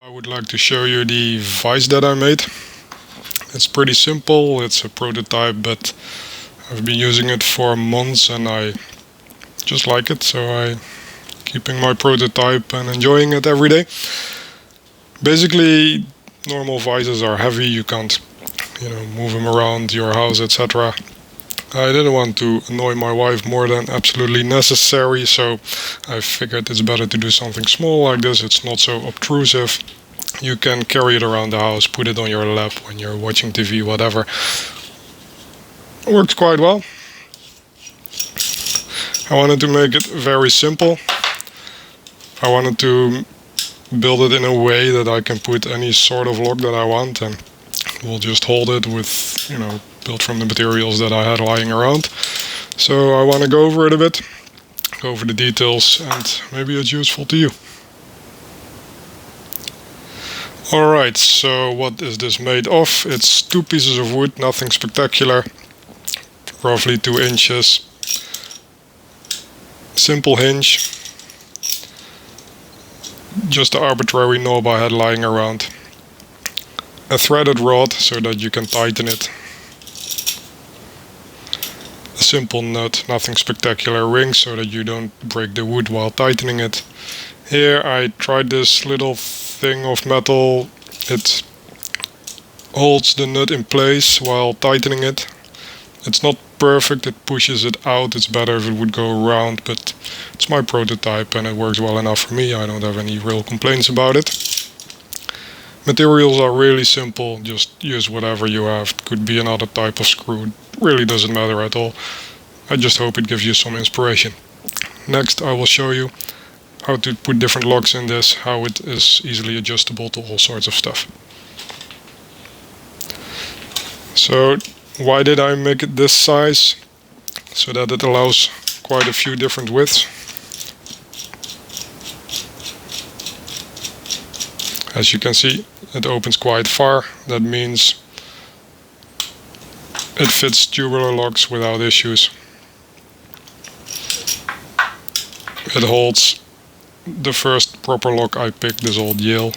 I would like to show you the vise that I made. It's pretty simple, it's a prototype, but I've been using it for months and I just like it, so I'm keeping my prototype and enjoying it every day. Basically, normal vises are heavy, you can't move them around your house, etc. I didn't want to annoy my wife more than absolutely necessary, so I figured it's better to do something small like this. It's not so obtrusive. You can carry it around the house, put it on your lap when you're watching TV, whatever. It works quite well. I wanted to make it very simple. I wanted to build it in a way that I can put any sort of lock that I want, and we'll just hold it with, built from the materials that I had lying around. So I want to go over it a bit, go over the details, and maybe it's useful to you. Alright, so what is this made of? It's 2 pieces of wood, nothing spectacular, roughly 2 inches, simple hinge, just the arbitrary knob I had lying around, a threaded rod so that you can tighten it, a simple nut, nothing spectacular, ring so that you don't break the wood while tightening it. Here I tried this little thing of metal. It holds the nut in place while tightening it. It's not perfect, it pushes it out. It's better if it would go around, but it's my prototype and it works well enough for me. I don't have any real complaints about it. Materials are really simple, just use whatever you have. It could be another type of screw, it really doesn't matter at all. I just hope it gives you some inspiration. Next I will show you how to put different locks in this, how it is easily adjustable to all sorts of stuff. So why did I make it this size? So that it allows quite a few different widths. As you can see, it opens quite far. That means it fits tubular locks without issues. It holds the first proper lock I picked, this old Yale,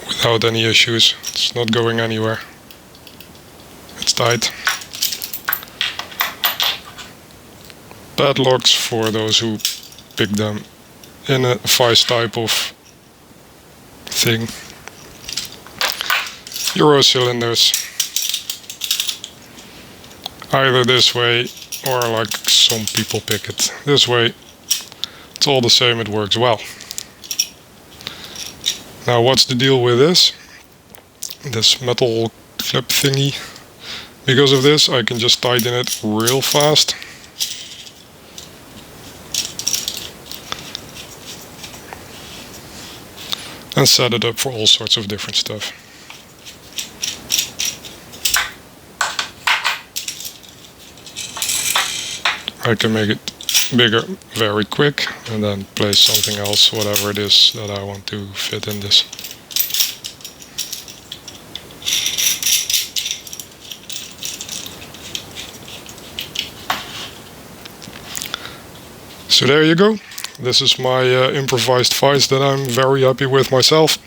without any issues. It's not going anywhere. It's tight. Padlocks for those who pick them in a vise type of thing. Euro cylinders, either this way or like some people pick it this way. It's all the same, it works well. Now what's the deal with this metal clip thingy? Because of this I can just tighten it real fast. And set it up for all sorts of different stuff. I can make it bigger very quick and then place something else, whatever it is that I want to fit in this. So there you go. This is my improvised vise that I'm very happy with myself.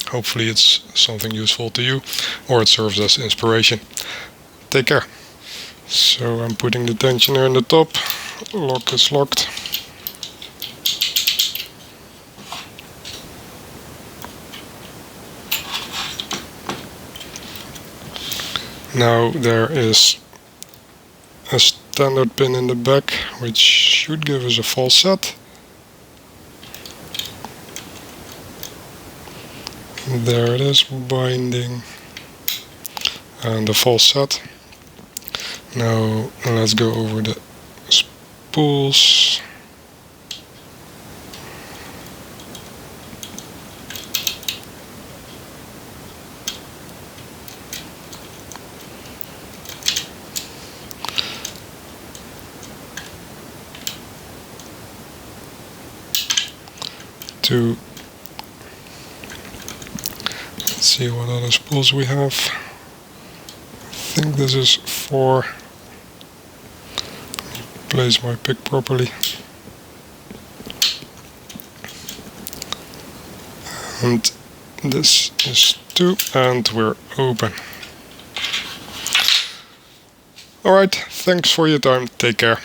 Hopefully it's something useful to you, or it serves as inspiration. Take care. So I'm putting the tensioner in the top, lock is locked. Now there is a standard pin in the back, which should give us a false set. There it is, binding and the false set. Now let's go over the spools. Let's see what other spools we have. I think this is 4. Place my pick properly. And this is 2, and we're open. Alright, thanks for your time, take care.